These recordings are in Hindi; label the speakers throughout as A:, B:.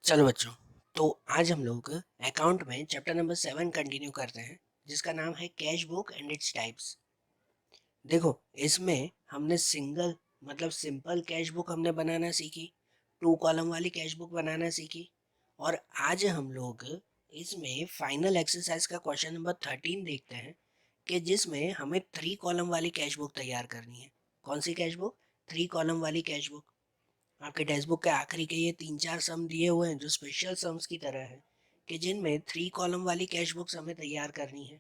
A: चलो बच्चों, तो आज हम लोग अकाउंट में चैप्टर नंबर 7 कंटिन्यू करते हैं, जिसका नाम है cash book and its types. देखो, इसमें हमने सिंगल मतलब सिंपल कैश बुक हमने बनाना सीखी, 2 कॉलम वाली कैश बुक बनाना सीखी। और आज हम लोग इसमें फाइनल एक्सरसाइज का क्वेश्चन नंबर 13 देखते हैं, कि जिसमें हमें 3 कॉलम वाली कैश बुक तैयार करनी है। कौन सी कैश बुक? 3 कॉलम वाली कैश बुक। आपके टेक्स्ट बुक के आखिरी के ये 3-4 सम दिए हुए हैं जो स्पेशल सम्स की तरह है, कि जिनमें 3 कॉलम वाली कैश बुक्स हमें तैयार करनी है।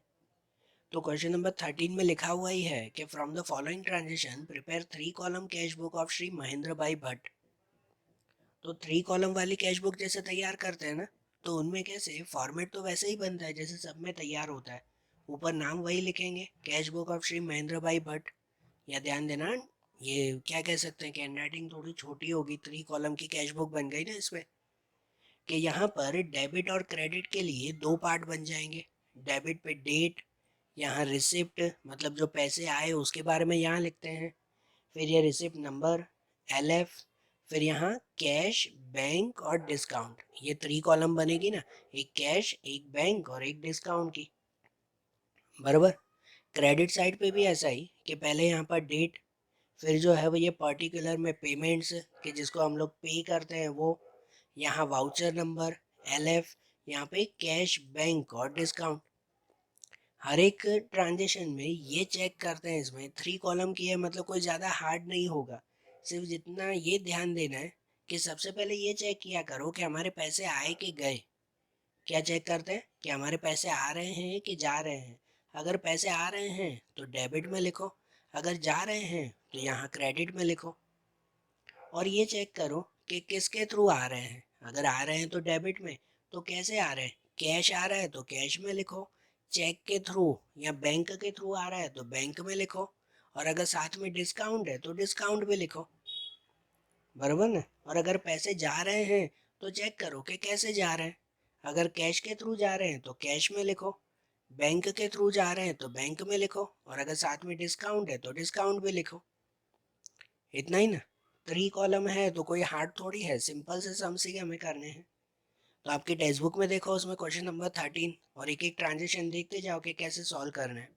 A: तो क्वेश्चन नंबर 13 में लिखा हुआ ही है कि from the following transaction prepare 3 column cash book of Shri Mahendra भाई भट्ट। तो 3 कॉलम वाली कैश बुक जैसे तैयार करते हैं ना, तो उनमें कैसे फॉर्मेट तो वैसे ही बनता है जैसे सब में तैयार होता है। ऊपर नाम वही लिखेंगे, cash book of Shri Mahendra भाई भट्ट। या ध्यान देना, ये क्या कह सकते हैं कि हैंडराइटिंग थोड़ी छोटी होगी, 3 कॉलम की कैश बुक बन गई ना इसमें, कि यहाँ पर डेबिट और क्रेडिट के लिए 2 पार्ट बन जाएंगे। डेबिट पे डेट, यहाँ रिसिप्ट मतलब जो पैसे आए उसके बारे में यहाँ लिखते हैं। फिर ये रिसिप्ट नंबर, LF। फिर यहाँ कैश, बैंक और डिस्काउंट, ये 3 कॉलम बनेगी ना, एक कैश, एक बैंक और एक डिस्काउंट की। बराबर। क्रेडिट साइड पे भी ऐसा ही, कि पहले यहाँ पर डेट, फिर जो है वो ये पर्टिकुलर में पेमेंट्स कि जिसको हम लोग पे करते हैं वो, यहाँ वाउचर नंबर, LF, यहाँ पे कैश, बैंक और डिस्काउंट। हर एक ट्रांजेक्शन में ये चेक करते हैं, इसमें 3 कॉलम की है मतलब कोई ज़्यादा हार्ड नहीं होगा। सिर्फ जितना ये ध्यान देना है कि सबसे पहले ये चेक किया करो कि हमारे पैसे आए कि गए। क्या चेक करते हैं कि हमारे पैसे आ रहे हैं कि जा रहे हैं। अगर पैसे आ रहे हैं तो डेबिट में लिखो, अगर जा रहे हैं तो यहाँ क्रेडिट में लिखो। और ये चेक करो कि किसके थ्रू आ रहे हैं। अगर आ रहे हैं तो डेबिट में, तो कैसे आ रहे हैं? कैश आ रहा है तो कैश में लिखो, चेक के थ्रू या बैंक के थ्रू आ रहा है तो बैंक में लिखो, और अगर साथ में डिस्काउंट है तो डिस्काउंट भी लिखो। बराबर ना? और अगर पैसे जा रहे हैं तो चेक करो कि कैसे जा रहे हैं। अगर कैश के थ्रू जा रहे हैं तो कैश में लिखो, बैंक के थ्रू जा रहे हैं तो बैंक में लिखो, और अगर साथ में डिस्काउंट है तो डिस्काउंट भी लिखो। इतना ही ना। 3 कॉलम है तो कोई हार्ड थोड़ी है, सिंपल से सम्स ही हमें करने हैं। तो आपकी टेक्स्ट बुक में देखो, उसमें क्वेश्चन नंबर 13 और एक एक ट्रांजेक्शन देखते जाओ कि कैसे सॉल्व करना है।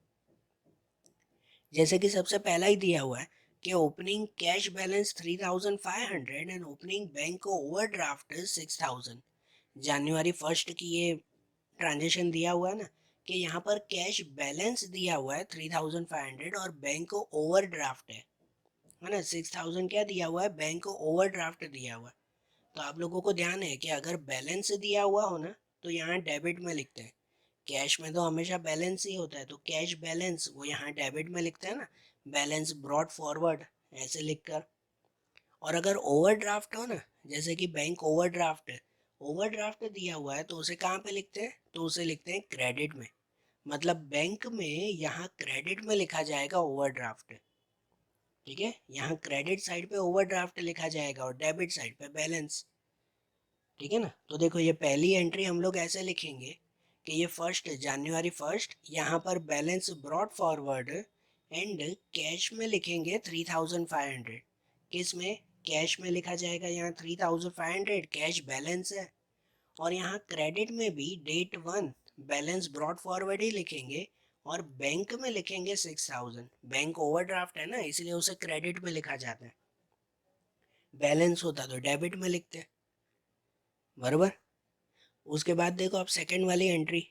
A: जैसे कि सबसे पहला ही दिया हुआ है कि opening cash balance 3500 and opening bank overdraft 6000। जनवरी 1 की ये ट्रांजेक्शन दिया हुआ है ना, कि यहाँ पर कैश बैलेंस दिया हुआ है 3500 और बैंक को ओवरड्राफ्ट है ना 6000। क्या दिया हुआ है? बैंक को ओवरड्राफ्ट दिया हुआ है। तो आप लोगों को ध्यान है कि अगर बैलेंस दिया हुआ हो ना, तो यहाँ डेबिट में लिखते हैं। कैश में तो हमेशा बैलेंस ही होता है, तो कैश बैलेंस वो यहाँ डेबिट में लिखते हैं ना, बैलेंस ब्रॉड फॉरवर्ड ऐसे लिखकर। और अगर ओवरड्राफ्ट हो ना, जैसे कि बैंक ओवरड्राफ्ट है, ओवरड्राफ्ट दिया हुआ है तो उसे कहाँ पे लिखते हैं? तो उसे लिखते हैं क्रेडिट में। मतलब बैंक में यहाँ क्रेडिट में लिखा जाएगा ओवरड्राफ्ट। ठीक है, यहाँ क्रेडिट साइड पे ओवरड्राफ्ट लिखा जाएगा और डेबिट साइड पे बैलेंस। ठीक है ना? तो देखो, ये पहली एंट्री हम लोग ऐसे लिखेंगे कि ये जनवरी 1 यहाँ पर balance brought forward and cash में लिखेंगे 3500। किस में? कैश में लिखा जाएगा यहाँ 3500, कैश बैलेंस है। और यहाँ क्रेडिट में भी डेट 1 बैलेंस ब्रॉड फॉरवर्ड ही लिखेंगे, और बैंक में लिखेंगे 6000। बैंक ओवरड्राफ्ट है ना, इसलिए उसे क्रेडिट में लिखा जाता है। बैलेंस होता तो डेबिट में लिखते हैं। बराबर। उसके बाद देखो आप सेकंड वाली एंट्री,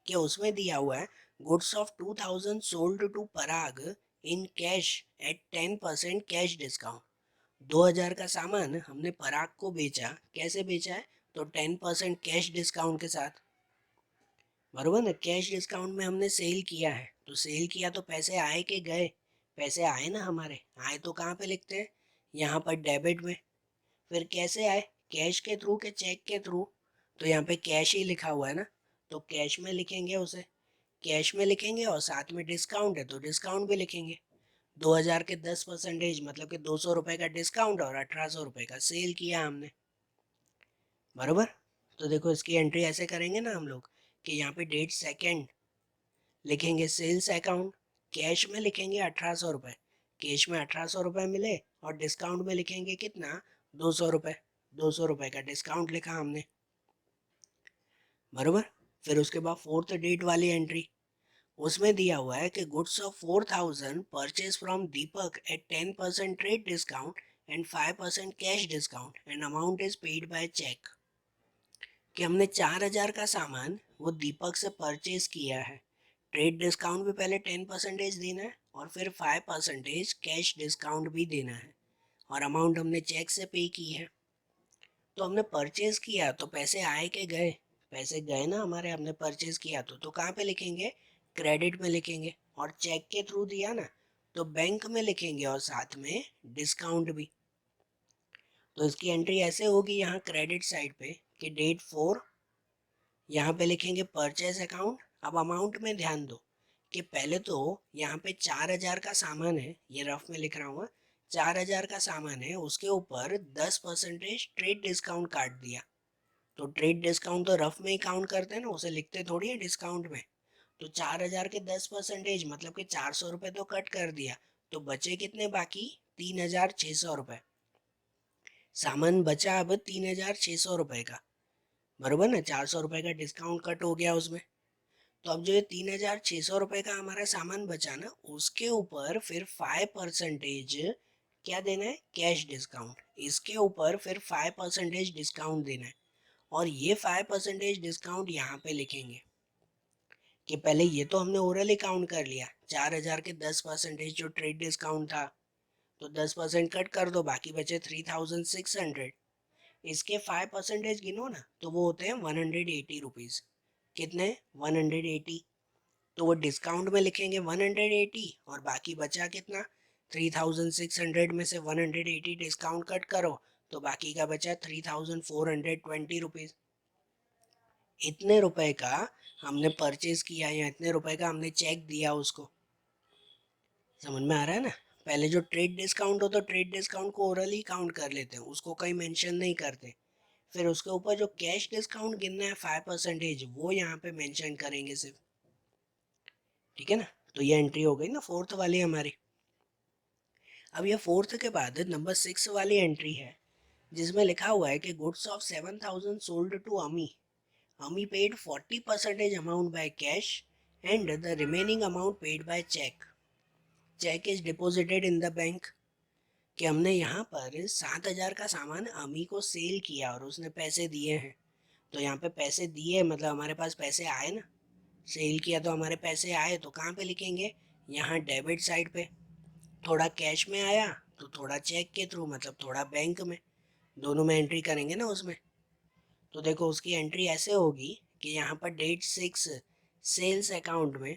A: कि उसमें दिया हुआ है goods of 2000 sold to Parag in cash at 10% cash discount. 2000 का सामान हमने पराग को बेचा। कैसे बेचा है? तो 10% कैश डिस्काउंट के साथ। बरोबर ना? कैश डिस्काउंट में हमने सेल किया है, तो सेल किया तो पैसे आए के गए? पैसे आए ना हमारे। आए तो कहाँ पे लिखते हैं? यहाँ पर डेबिट में। फिर कैसे आए? कैश के थ्रू के चेक के थ्रू? तो यहाँ पे कैश ही लिखा हुआ है ना, तो कैश में लिखेंगे उसे। कैश में लिखेंगे और साथ में डिस्काउंट है तो डिस्काउंट भी लिखेंगे। 2000 के 10% मतलब कि 200 रुपये का डिस्काउंट और 1800 रुपये का सेल किया हमने। बरोबर। तो देखो, इसकी एंट्री ऐसे करेंगे ना हम लोग, कि यहाँ पे डेट 2 लिखेंगे सेल्स अकाउंट, कैश में लिखेंगे 1800 रुपये। कैश में 1800 रुपये मिले, और डिस्काउंट में लिखेंगे कितना? 200 रुपये। 200 रुपये का डिस्काउंट लिखा हमने। बरोबर। फिर उसके बाद फोर्थ डेट वाली एंट्री, उसमें दिया हुआ है कि goods of 4000 purchase from Deepak at 10% trade discount and 5% cash discount and amount is paid by cheque. कि हमने 4000 का सामान वो दीपक से परचेज किया है, ट्रेड डिस्काउंट भी पहले 10% देना है और फिर 5% कैश डिस्काउंट भी देना है, और अमाउंट हमने चेक से पे की है। तो हमने परचेज किया तो पैसे आए के गए? पैसे गए ना हमारे, हमने परचेज किया तो कहाँ पे लिखेंगे? क्रेडिट में लिखेंगे। और चेक के थ्रू दिया ना, तो बैंक में लिखेंगे और साथ में डिस्काउंट भी। तो इसकी एंट्री ऐसे होगी यहाँ क्रेडिट साइड पे कि डेट 4, यहाँ पे लिखेंगे परचेज अकाउंट। अब अमाउंट में ध्यान दो कि पहले तो यहाँ पे 4000 का सामान है, ये रफ में लिख रहा हूँ, 4000 का सामान है, उसके ऊपर 10% ट्रेड डिस्काउंट काट दिया। तो ट्रेड डिस्काउंट तो रफ में ही काउंट करते हैं ना, उसे लिखते थोड़ी है डिस्काउंट में। तो 4000 के 10% मतलब कि 400 रुपये तो कट कर दिया, तो बचे कितने बाकी? 3600 रुपये। सामान बचा अब 3600 रुपये का, बरोबर ना, 400 रुपये का डिस्काउंट कट हो गया उसमें। तो अब जो ये 3600 रुपये का हमारा सामान बचा ना, उसके ऊपर फिर 5% क्या देना है? Cash discount. इसके ऊपर फिर 5% डिस्काउंट देना है, और ये 5% डिस्काउंट यहाँ पे लिखेंगे कि पहले ये तो हमने ओरली काउंट कर लिया, 4000 के 10% जो ट्रेड डिस्काउंट था, तो 10% कट कर दो, बाकी बचे 3600। इसके 5% गिनो ना, तो वो होते हैं 180 रुपीज़। कितने? 180। तो वो डिस्काउंट में लिखेंगे 180, और बाकी बचा कितना? 3600 में से 180 डिस्काउंट कट करो, तो बाकी का बचा 3420 रुपीज़। इतने रुपए का हमने परचेज किया, या इतने रुपए का हमने चेक दिया उसको। समझ में आ रहा है ना? पहले जो ट्रेड डिस्काउंट हो तो ट्रेड डिस्काउंट को ओरली काउंट कर लेते हैं, उसको कहीं मेंशन नहीं करते। फिर उसके ऊपर जो कैश डिस्काउंट गिनना है 5%, वो यहाँ पे मेंशन करेंगे सिर्फ। ठीक है ना? तो ये एंट्री हो गई ना फोर्थ वाली हमारी। अब ये फोर्थ के बाद नंबर 6 वाली एंट्री है, जिसमें लिखा हुआ है कि गुड्स ऑफ 7000 सोल्ड टू अमी। Ami paid 40% amount by cash and the remaining amount paid by check. Check is deposited in the bank. कि हमने यहाँ पर 7000 का सामान अमी को सेल किया और उसने पैसे दिए हैं। तो यहाँ पे पैसे दिए मतलब हमारे पास पैसे आए ना, सेल किया तो हमारे पैसे आए, तो कहाँ पे लिखेंगे? यहाँ डेबिट साइड पे। थोड़ा कैश में आया तो थोड़ा चेक के थ्रू, मतलब थोड़ा बैंक में, दोनों में एंट्री करेंगे ना उसमें। तो देखो उसकी एंट्री ऐसे होगी कि यहाँ पर डेट 6 सेल्स अकाउंट में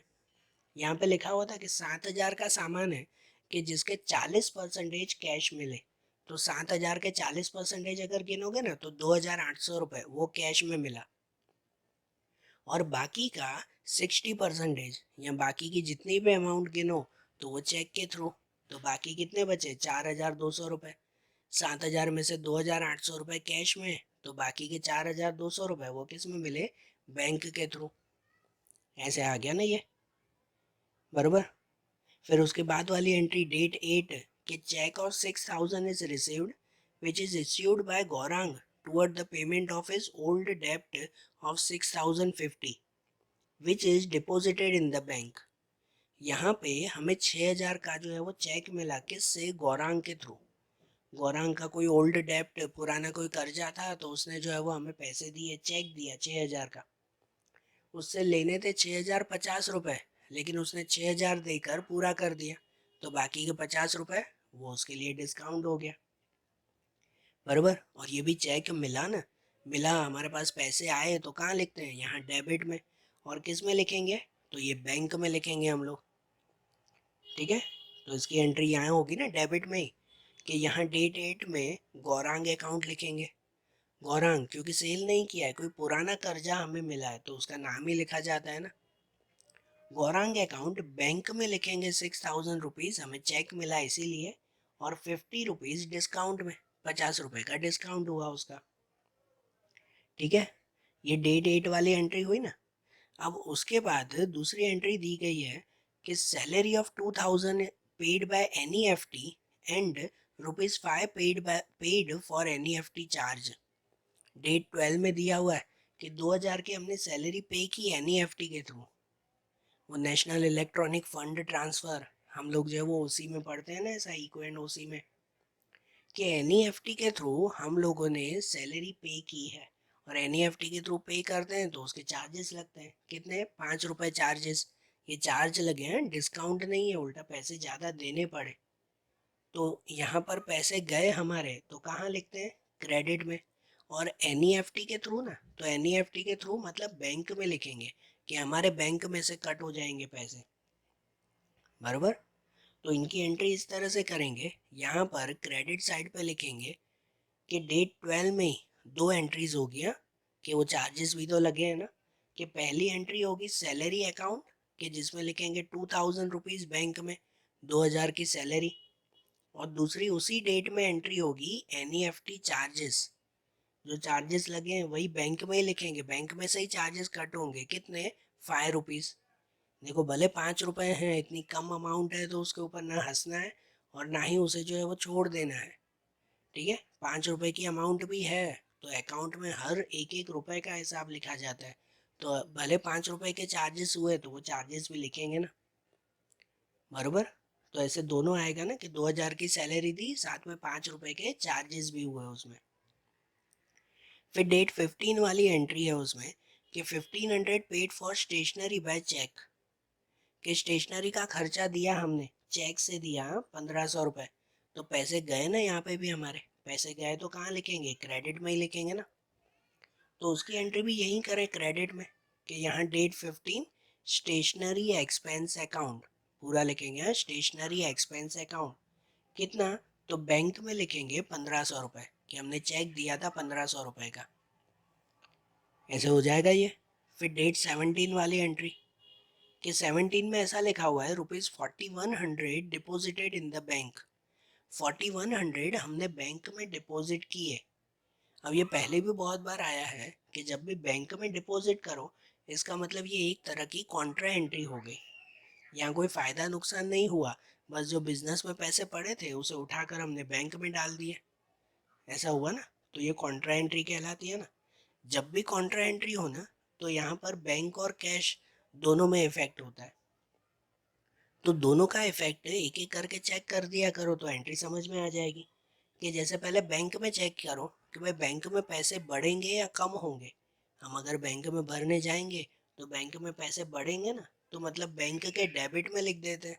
A: यहाँ पे लिखा हुआ था कि 7000 का सामान है कि जिसके 40% कैश मिले। तो 7000 के 40% अगर गिनोगे ना, तो 2800 रुपये वो कैश में मिला, और बाकी का 60% या बाकी की जितनी भी अमाउंट गिनो तो वो चेक के थ्रू। तो बाकी कितने बचे? 4200 रुपये। 7000 में से 2800 रुपये कैश में, तो बाकी के 4200 रुपये वो किस में मिले? बैंक के थ्रू। ऐसे आ गया ना ये, बरोबर। फिर उसके बाद वाली एंट्री डेट 8 कि cheque of 6000 is received which is issued by Gaurang toward the payment of his old डेप्ट of 6050 which is deposited in the bank. यहाँ पे हमें 6000 का जो है वो चेक मिला, किससे? गौरांग के थ्रू। गौरांग का कोई ओल्ड डेप्ट, पुराना कोई कर्जा था, तो उसने जो है वो हमें पैसे दिए, चेक दिया 6000 का। उससे लेने थे 6050 रुपये, लेकिन उसने 6000 देकर पूरा कर दिया, तो बाकी के 50 रुपये वो उसके लिए डिस्काउंट हो गया, बराबर। और ये भी चेक मिला ना, मिला, हमारे पास पैसे आए, तो कहाँ लिखते हैं? यहाँ डेबिट में। और किस में लिखेंगे? तो ये बैंक में लिखेंगे हम लोग। ठीक है, तो इसकी एंट्री यहाँ होगी ना डेबिट में ही, कि यहाँ डेट 8 में गौरांग अकाउंट लिखेंगे। गौरांग क्योंकि सेल नहीं किया है, कोई पुराना कर्जा हमें मिला है, तो उसका नाम ही लिखा जाता है ना। गौरांग अकाउंट बैंक में लिखेंगे 6000 रुपीज़, हमें चेक मिला इसीलिए, और 50 रुपीज़ डिस्काउंट में, 50 रुपये का डिस्काउंट हुआ उसका। ठीक है, ये डेट 8 वाली एंट्री हुई ना। अब उसके बाद दूसरी एंट्री दी गई है कि salary of 2000 paid by NEFT and ₹5 paid for NEFT charge. Date 12 में दिया हुआ है कि 2000 की हमने सैलरी पे की एनईएफटी के थ्रू, वो नेशनल इलेक्ट्रॉनिक फंड ट्रांसफर, हम लोग जो है वो ओसी में पढ़ते हैं ना, ऐसा इको एंड ओसी में, कि एनईएफटी के थ्रू हम लोगों ने सैलरी पे की है। और एनईएफटी के थ्रू पे करते हैं तो उसके चार्जेस लगते हैं, कितने, 5 रुपए चार्जेस। ये चार्ज लगे हैं, डिस्काउंट नहीं है, उल्टा पैसे ज़्यादा देने पड़े। तो यहाँ पर पैसे गए हमारे, तो कहाँ लिखते हैं, क्रेडिट में। और एनईएफटी के थ्रू ना, तो एनईएफटी के थ्रू मतलब बैंक में लिखेंगे कि हमारे बैंक में से कट हो जाएंगे पैसे, बराबर। तो इनकी एंट्री इस तरह से करेंगे, यहाँ पर क्रेडिट साइड पे लिखेंगे कि डेट 12 में ही दो एंट्रीज हो गया, कि वो चार्जेस भी तो लगे हैं ना, कि पहली एंट्री होगी सैलरी अकाउंट, कि जिसमें लिखेंगे 2000 रुपीज़ बैंक में, 2000 की सैलरी। और दूसरी उसी डेट में एंट्री होगी एनईएफटी चार्जेस, जो चार्जेस लगे हैं वही बैंक में ही लिखेंगे, बैंक में से ही चार्जेस कट होंगे, कितने, 5 रुपीज़। देखो भले 5 रुपए हैं, इतनी कम अमाउंट है तो उसके ऊपर ना हंसना है और ना ही उसे जो है वो छोड़ देना है, ठीक है। 5 रुपए की अमाउंट भी है तो अकाउंट में हर एक एक रुपए का हिसाब लिखा जाता है, तो भले 5 रुपए के चार्जेस हुए तो वो चार्जेस भी लिखेंगे ना, बरोबर। तो ऐसे दोनों आएगा ना कि 2000 की सैलरी दी, साथ में 5 रुपए के चार्जेस भी हुए उसमें। फिर डेट 15 वाली एंट्री है उसमें कि 1500 paid for stationery by cheque, कि स्टेशनरी का खर्चा दिया हमने, चेक से दिया 1500 रुपये, तो पैसे गए ना, यहाँ पे भी हमारे पैसे गए तो कहाँ लिखेंगे, क्रेडिट में ही लिखेंगे ना। तो उसकी एंट्री भी यहीं करें क्रेडिट में, कि यहाँ डेट 15 स्टेशनरी एक्सपेंस अकाउंट पूरा लिखेंगे, स्टेशनरी एक्सपेंस अकाउंट कितना, तो बैंक में लिखेंगे 1500 रुपये, कि हमने चेक दिया था 1500 रुपये का, ऐसे हो जाएगा ये। फिर डेट 17 वाली एंट्री, कि 17 में ऐसा लिखा हुआ है ₹4100 डिपॉजिटेड इन द बैंक, 4100 हमने बैंक में डिपॉजिट किए। अब ये पहले भी बहुत बार आया है कि जब भी बैंक में डिपॉजिट करो, इसका मतलब ये एक तरह की कॉन्ट्रा एंट्री हो गई, यहाँ कोई फ़ायदा नुकसान नहीं हुआ, बस जो बिजनेस में पैसे पड़े थे उसे उठाकर हमने बैंक में डाल दिए, ऐसा हुआ ना, तो ये कॉन्ट्रा एंट्री कहलाती है ना। जब भी कॉन्ट्रा एंट्री हो ना, तो यहाँ पर बैंक और कैश दोनों में इफेक्ट होता है, तो दोनों का इफेक्ट एक एक करके चेक कर दिया करो तो एंट्री समझ में आ जाएगी। कि जैसे पहले बैंक में चेक करो कि भाई बैंक में पैसे बढ़ेंगे या कम होंगे। हम अगर बैंक में भरने जाएंगे तो बैंक में पैसे बढ़ेंगे ना, तो मतलब बैंक के डेबिट में लिख देते हैं,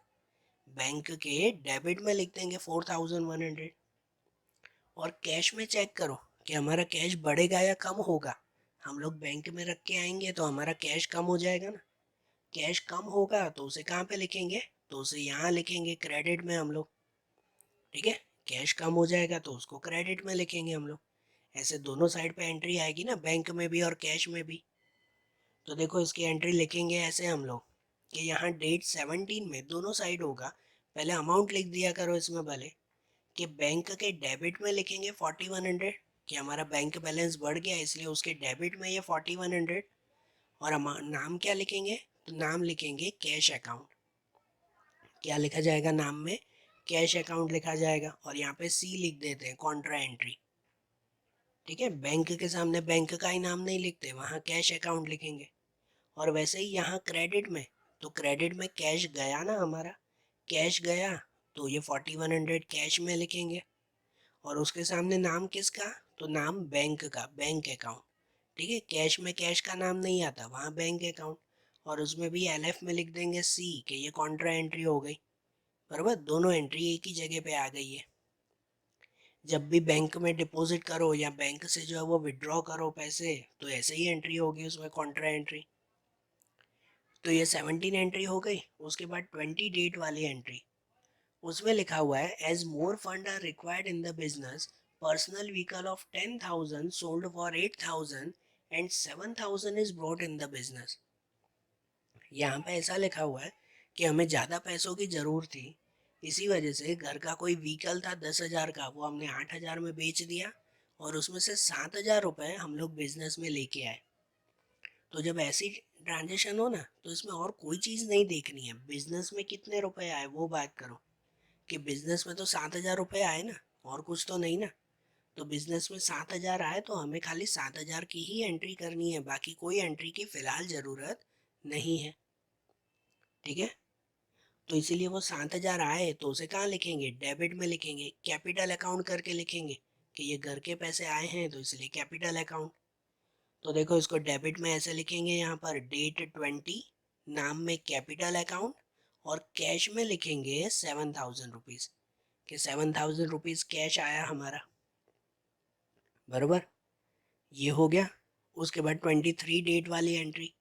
A: बैंक के डेबिट में लिख देंगे 4100। और कैश में चेक करो कि हमारा कैश बढ़ेगा या कम होगा, हम लोग बैंक में रख के आएंगे तो हमारा कैश कम हो जाएगा ना, कैश कम होगा तो उसे कहाँ पे लिखेंगे, तो उसे यहाँ लिखेंगे क्रेडिट में हम लोग, ठीक है। कैश कम हो जाएगा तो उसको क्रेडिट में लिखेंगे हम लोग, ऐसे दोनों साइड पे एंट्री आएगी ना, बैंक में भी और कैश में भी। तो देखो इसकी एंट्री लिखेंगे ऐसे हम लोग कि यहाँ डेट 17 में दोनों साइड होगा, पहले अमाउंट लिख दिया करो इसमें भले, कि बैंक के डेबिट में लिखेंगे 4100, कि हमारा बैंक बैलेंस बढ़ गया इसलिए उसके डेबिट में ये 4100। और नाम क्या लिखेंगे, तो नाम लिखेंगे कैश अकाउंट, क्या लिखा जाएगा नाम में, कैश अकाउंट लिखा जाएगा, और यहाँ पे सी लिख देते हैं कॉन्ट्रा एंट्री, ठीक है। बैंक के सामने बैंक का ही नाम नहीं लिखते, वहाँ कैश अकाउंट लिखेंगे। और वैसे ही यहाँ क्रेडिट में, तो क्रेडिट में कैश गया ना हमारा, कैश गया तो ये 4100 कैश में लिखेंगे। और उसके सामने नाम किसका, तो नाम बैंक का, बैंक अकाउंट, ठीक है। कैश में कैश का नाम नहीं आता, वहाँ बैंक अकाउंट, और उसमें भी एलएफ में लिख देंगे सी, कि ये कॉन्ट्रा एंट्री हो गई, बराबर। दोनों एंट्री एक ही जगह पे आ गई है। जब भी बैंक में डिपॉजिट करो या बैंक से जो है वो विड्रॉ करो पैसे, तो ऐसे ही एंट्री होगी उसमें, कॉन्ट्रा एंट्री। तो ये 17 एंट्री हो गई। उसके बाद 20 डेट वाली एंट्री, उसमें लिखा हुआ है as more fund are required in the business, personal vehicle of 10,000 sold for 8,000 and 7,000 is brought in the business. यहाँ पे ऐसा लिखा हुआ है कि हमें ज़्यादा पैसों की ज़रूरत थी, इसी वजह से घर का कोई व्हीकल था 10,000 का, वो हमने 8,000 में बेच दिया, और उसमें से 7,000 रुपये हम लोग बिजनेस में लेके आए। तो जब ऐसी ट्रांजेक्शन हो ना, तो इसमें और कोई चीज़ नहीं देखनी है, बिजनेस में कितने रुपए आए वो बात करो, कि बिजनेस में तो 7,000 रुपये आए ना, और कुछ तो नहीं ना। तो बिजनेस में 7,000 आए तो हमें खाली 7,000 की ही एंट्री करनी है, बाकी कोई एंट्री की फिलहाल ज़रूरत नहीं है। ठीक है, तो इसीलिए वो 7,000 आए तो उसे कहाँ लिखेंगे, डेबिट में लिखेंगे, कैपिटल अकाउंट करके लिखेंगे कि ये घर के पैसे आए हैं तो इसलिए कैपिटल अकाउंट। तो देखो इसको डेबिट में ऐसे लिखेंगे, यहाँ पर डेट 20, नाम में कैपिटल अकाउंट, और कैश में लिखेंगे 7,000 रुपीज़, कि 7,000 रुपीज़ कैश आया हमारा, बराबर। ये हो गया। उसके बाद 23 डेट वाली एंट्री,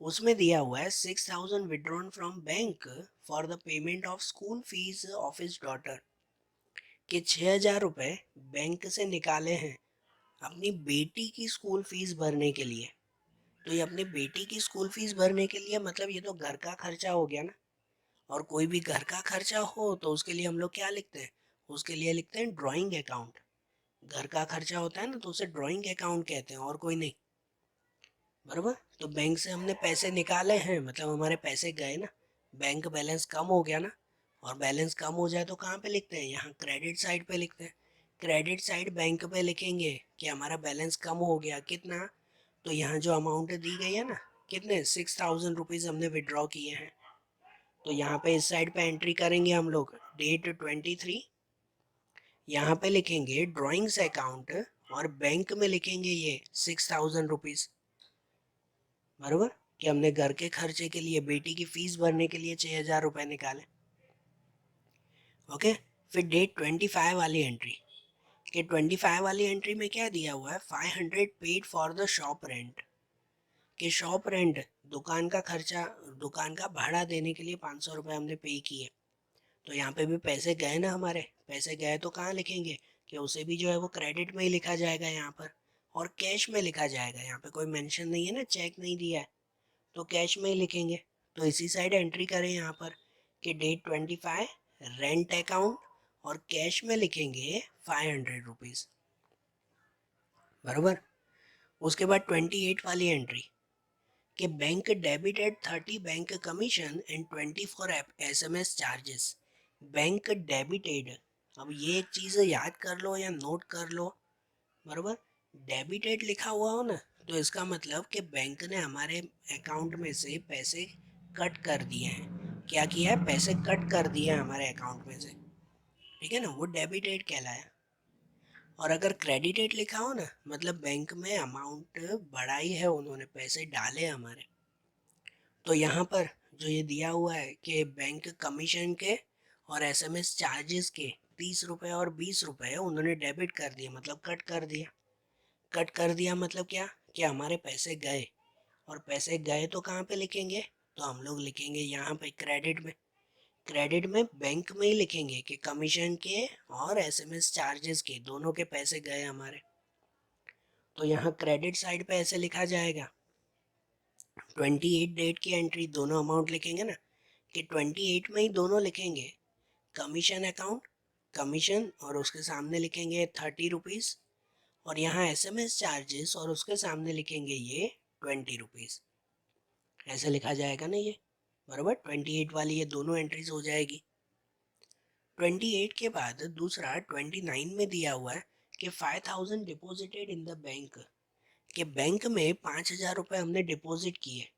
A: उसमें दिया हुआ है 6,000 withdrawn from bank for the payment of school fees of his daughter, कि 6,000 रुपये बैंक से निकाले हैं अपनी बेटी की स्कूल फीस भरने के लिए। तो ये अपनी बेटी की स्कूल फीस भरने के लिए मतलब ये तो घर का खर्चा हो गया ना। और कोई भी घर का खर्चा हो तो उसके लिए हम लोग क्या लिखते हैं, उसके लिए लिखते हैं ड्राइंग अकाउंट। घर का खर्चा होता है ना तो उसे ड्राइंग अकाउंट कहते हैं, और कोई नहीं, बराबर। तो बैंक से हमने पैसे निकाले हैं मतलब हमारे पैसे गए ना, बैंक बैलेंस कम हो गया ना। और बैलेंस कम हो जाए तो कहाँ पे लिखते हैं, यहाँ क्रेडिट साइड पे लिखते हैं। क्रेडिट साइड बैंक पे लिखेंगे कि हमारा बैलेंस कम हो गया, कितना, तो यहाँ जो अमाउंट दी गई है ना, कितने 6,000 रुपीज़ हमने विड्रॉ किए हैं। तो यहाँ पे इस साइड पे एंट्री करेंगे हम लोग डेट 23, यहाँ पे लिखेंगे ड्राइंग्स अकाउंट, और बैंक में लिखेंगे ये 6,000 रुपीज़, बराबर, कि हमने घर के खर्चे के लिए बेटी की फीस भरने के लिए 6,000 रुपये निकाले। ओके, फिर डेट 25 वाली एंट्री, कि 25 वाली एंट्री में क्या दिया हुआ है, 500 paid for the shop rent, कि शॉप रेंट, दुकान का खर्चा, दुकान का भाड़ा देने के लिए 500 रुपये हमने पे किए। तो यहाँ पे भी पैसे गए ना हमारे, पैसे गए तो कहाँ लिखेंगे, कि उसे भी जो है वो क्रेडिट में ही लिखा जाएगा यहाँ पर, और कैश में लिखा जाएगा। यहाँ पे कोई मेंशन नहीं है ना, चेक नहीं दिया है, तो कैश में ही लिखेंगे। तो इसी साइड एंट्री करें यहाँ पर कि डेट 25 रेंट अकाउंट, और कैश में लिखेंगे 500 रुपीज़, बराबर। उसके बाद 28 वाली एंट्री, कि bank debited 30 bank commission and 24 SMS charges, bank debited. अब ये एक चीज़ याद कर लो या नोट कर लो, बराबर। डेबिटेड लिखा हुआ हो ना तो इसका मतलब कि बैंक ने हमारे अकाउंट में से पैसे कट कर दिए हैं। क्या किया है, पैसे कट कर दिए हैं हमारे अकाउंट में से, ठीक है ना, वो डेबिटेड कहलाया। और अगर क्रेडिटेड लिखा हो ना मतलब बैंक में अमाउंट बढ़ाई है, उन्होंने पैसे डाले हमारे। तो यहाँ पर जो ये दिया हुआ है कि बैंक कमीशन के और SMS चार्जेस के 30 रुपये और 20 रुपये उन्होंने डेबिट कर दिए, मतलब कट कर दिया। कट कर दिया मतलब क्या, कि हमारे पैसे गए, और पैसे गए तो कहाँ पे लिखेंगे, तो हम लोग लिखेंगे यहाँ पे क्रेडिट में। क्रेडिट में बैंक में ही लिखेंगे कि कमीशन के और SMS चार्जेस के दोनों के पैसे गए हमारे। तो यहाँ क्रेडिट साइड पे ऐसे लिखा जाएगा, 28 डेट की एंट्री दोनों अमाउंट लिखेंगे ना, कि 28 में ही दोनों लिखेंगे, कमीशन अकाउंट, कमीशन, और उसके सामने लिखेंगे 30 रुपीज़, और यहाँ SMS चार्जेस और उसके सामने लिखेंगे ये 20 रुपीज़। ऐसे लिखा जाएगा ना ये, बराबर। 28 वाली ये दोनों एंट्रीज हो जाएगी। 28 के बाद दूसरा 29 में दिया हुआ है कि 5,000 डिपॉजिटेड इन द बैंक, कि बैंक में 5,000 रुपये हमने डिपॉजिट किए।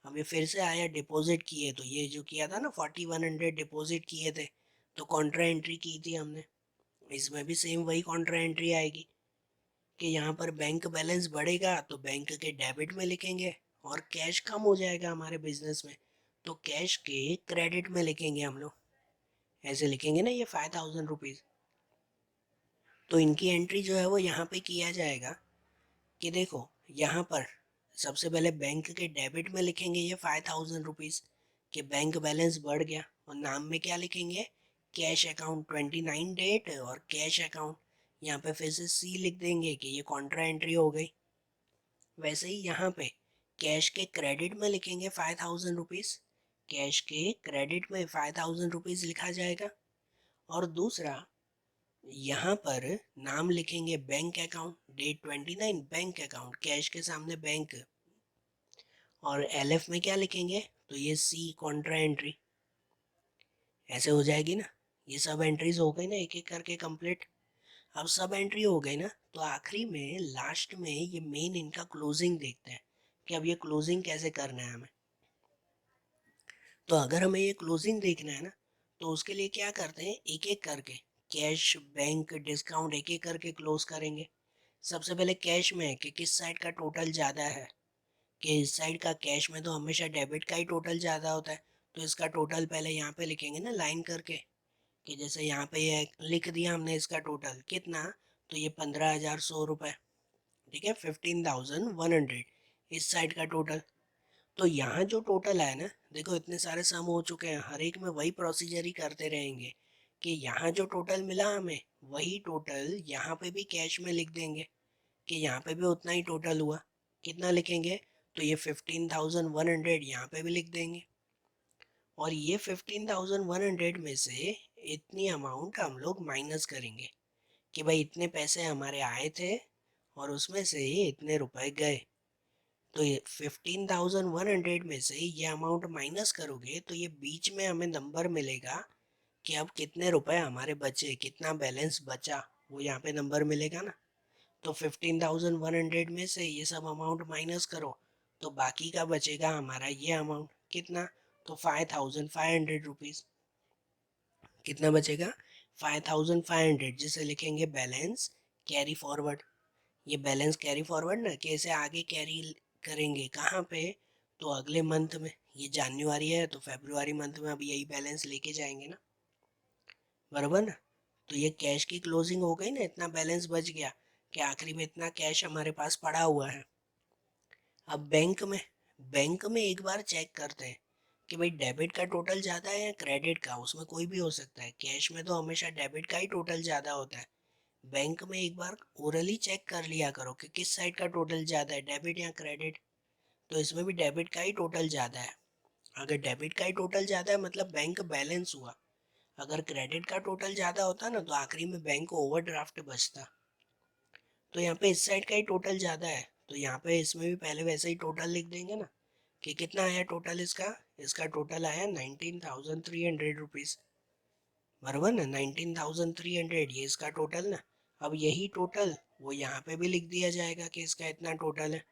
A: हमें फिर से आया डिपॉजिट किए, तो ये जो किया था ना 4100 डिपॉजिट किए थे, तो कॉन्ट्रा एंट्री की थी हमने, इसमें भी सेम वही कॉन्ट्रा एंट्री आएगी कि यहाँ पर बैंक बैलेंस बढ़ेगा तो बैंक के डेबिट में लिखेंगे, और कैश कम हो जाएगा हमारे बिजनेस में तो कैश के क्रेडिट में लिखेंगे हम लोग। ऐसे लिखेंगे ना ये 5,000 रुपीज़। तो इनकी एंट्री जो है वो यहाँ पे किया जाएगा कि देखो यहाँ पर सबसे पहले बैंक के डेबिट में लिखेंगे ये 5,000 रुपीज़, कि बैंक बैलेंस बढ़ गया, और नाम में क्या लिखेंगे, कैश अकाउंट 29 डेट और कैश अकाउंट। यहाँ पे फिर से C लिख देंगे कि ये कॉन्ट्रा एंट्री हो गई। वैसे ही यहाँ पे कैश के क्रेडिट में लिखेंगे 5,000 रुपीज़, कैश के क्रेडिट में 5,000 रुपीज़ लिखा जाएगा। और दूसरा यहाँ पर नाम लिखेंगे bank account, date 29 bank account, cash के सामने बैंक, और LF में क्या लिखेंगे, तो ये C कॉन्ट्रा एंट्री। ऐसे हो जाएगी ना, ये सब एंट्रीज हो गई ना एक एक करके कंप्लीट। अब सब एंट्री हो गई ना, तो आखिरी में लास्ट में ये मेन इनका क्लोजिंग देखते हैं कि अब ये क्लोजिंग कैसे करना है हमें। तो अगर हमें ये क्लोजिंग देखना है ना, तो उसके लिए क्या करते हैं, एक एक करके कैश, बैंक, डिस्काउंट एक एक करके क्लोज करेंगे। सबसे पहले कैश में है कि किस साइड का टोटल ज़्यादा है, कि इस साइड का कैश में तो हमेशा डेबिट का ही टोटल ज़्यादा होता है, तो इसका टोटल पहले यहाँ पे लिखेंगे ना लाइन करके, कि जैसे यहाँ पे ये लिख दिया हमने इसका टोटल कितना, तो ये 15,100 रुपये, ठीक है, 15,100 इस साइड का टोटल। तो यहाँ जो टोटल है ना, देखो इतने सारे सम हो चुके हैं, हर एक में वही प्रोसीजर ही करते रहेंगे कि यहाँ जो टोटल मिला हमें वही टोटल यहाँ पे भी कैश में लिख देंगे कि यहाँ पे भी उतना ही टोटल हुआ। कितना लिखेंगे, तो ये 15,100 यहाँ पे भी लिख देंगे, और ये 15,100 में से इतनी अमाउंट हम लोग माइनस करेंगे कि भाई इतने पैसे हमारे आए थे और उसमें से ही इतने रुपए गए। तो ये 15,100 में से ये अमाउंट माइनस करोगे तो ये बीच में हमें नंबर मिलेगा कि अब कितने रुपए हमारे बचे, कितना बैलेंस बचा, वो यहाँ पे नंबर मिलेगा ना। तो 15,100 में से ये सब अमाउंट माइनस करो, तो बाकी का बचेगा हमारा ये अमाउंट कितना, तो 5,500 रुपीज़। कितना बचेगा, 5,500, जिसे लिखेंगे बैलेंस कैरी फॉरवर्ड। ये बैलेंस कैरी फॉरवर्ड ना, कि इसे आगे कैरी करेंगे कहाँ पे, तो अगले मंथ में। ये जनवरी है तो फरवरी मंथ में अब यही बैलेंस लेके जाएंगे ना, बराबर ना। तो ये कैश की क्लोजिंग हो गई ना, इतना बैलेंस बच गया कि आखिरी में इतना कैश हमारे पास पड़ा हुआ है। अब बैंक में एक बार चेक करते हैं कि भाई डेबिट का टोटल ज़्यादा है या क्रेडिट का, उसमें कोई भी हो सकता है। कैश में तो हमेशा डेबिट का ही टोटल ज़्यादा होता है। बैंक में एक बार ओरली चेक कर लिया करो कि किस साइड का टोटल ज़्यादा है, डेबिट या क्रेडिट। तो इसमें भी डेबिट का ही टोटल ज़्यादा है। अगर डेबिट का ही टोटल ज़्यादा है मतलब बैंक बैलेंस हुआ। अगर क्रेडिट का टोटल ज़्यादा होता ना तो आखिरी में बैंक को ओवरड्राफ्ट बचता। तो यहाँ पे इस साइड का ही टोटल ज़्यादा है, तो यहाँ पे इसमें भी पहले वैसे ही टोटल लिख देंगे ना कि कितना आया टोटल इसका। इसका टोटल आया 19,300 रुपीज़, बराबर ना। 19,300 ये इसका टोटल ना। अब यही टोटल वो यहाँ पे भी लिख दिया जाएगा कि इसका इतना टोटल है,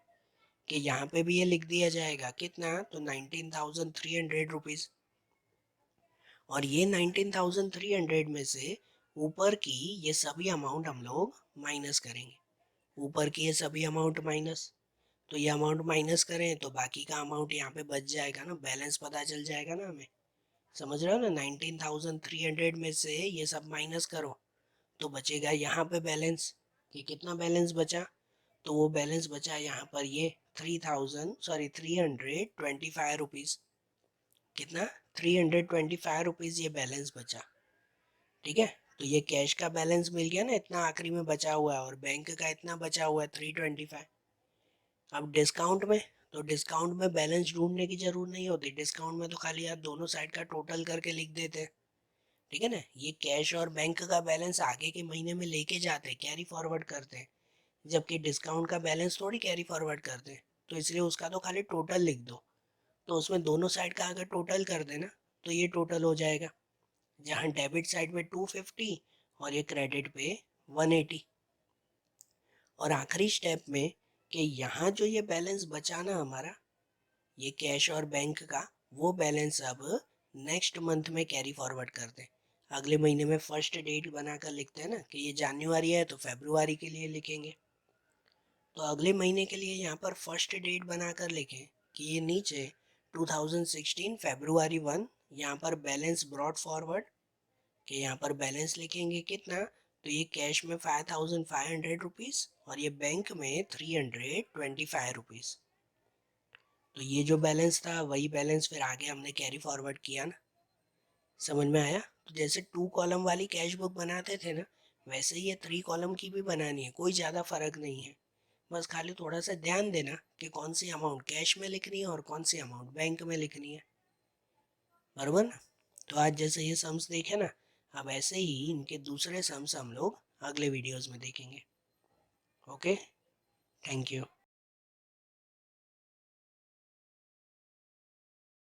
A: कि यहाँ पे भी ये लिख दिया जाएगा कितना, तो 19,300 रुपीज़। और ये 19,300 में से ऊपर की ये सभी अमाउंट हम लोग माइनस करेंगे। ऊपर की ये सभी अमाउंट माइनस, तो ये अमाउंट माइनस करें तो बाकी का अमाउंट यहाँ पे बच जाएगा ना, बैलेंस पता चल जाएगा ना हमें। समझ रहे हो ना, 19,300 में से ये सब माइनस करो तो बचेगा यहाँ पे बैलेंस, कि कितना बैलेंस बचा, तो वो बैलेंस बचा यहाँ पर ये 325 रुपीज़। कितना, 325 रुपीज़ ये बैलेंस बचा, ठीक है। तो ये कैश का बैलेंस मिल गया ना, इतना आखिरी में बचा हुआ है, और बैंक का इतना बचा हुआ है 325। अब डिस्काउंट में, तो डिस्काउंट में बैलेंस ढूंढने की जरूरत नहीं होती। डिस्काउंट में तो खाली आप दोनों साइड का टोटल करके लिख देते हैं, ठीक है ना। ये कैश और बैंक का बैलेंस आगे के महीने में लेके जाते हैं, कैरी फॉरवर्ड करते हैं, जबकि डिस्काउंट का बैलेंस थोड़ी कैरी फॉरवर्ड करते हैं। तो इसलिए उसका तो खाली टोटल लिख दो, तो उसमें दोनों साइड का अगर टोटल कर देना तो ये टोटल हो जाएगा, जहाँ डेबिट साइड में 250 और ये क्रेडिट पे 180। और आखिरी स्टेप में कि यहाँ जो ये बैलेंस बचा ना हमारा, ये कैश और बैंक का, वो बैलेंस अब नेक्स्ट मंथ में कैरी फॉरवर्ड करते हैं। अगले महीने में फर्स्ट डेट बनाकर लिखते हैं ना, कि ये जनवरी है तो फरवरी के लिए लिखेंगे। तो अगले महीने के लिए यहाँ पर फर्स्ट डेट बनाकर लिखें कि ये नीचे 2016 फरवरी 1, यहाँ पर बैलेंस ब्रॉड फॉरवर्ड, कि यहाँ पर बैलेंस लिखेंगे कितना, तो ये कैश में 5,500 रुपीज़ और ये बैंक में 325 रुपीज़। तो ये जो बैलेंस था वही बैलेंस फिर आगे हमने कैरी फॉरवर्ड किया ना। समझ में आया। तो जैसे 2 कॉलम वाली कैश बुक बनाते थे ना, वैसे ही ये 3 कॉलम की भी बनानी है, कोई ज़्यादा फर्क नहीं है। बस खाली थोड़ा सा ध्यान देना कि कौन सी अमाउंट कैश में लिखनी है और कौन सी अमाउंट बैंक में लिखनी है, बराबर ना। तो आज जैसे ये सम्स देखे ना, अब ऐसे ही इनके दूसरे सम्स हम लोग अगले वीडियोस में देखेंगे। Okay, thank you.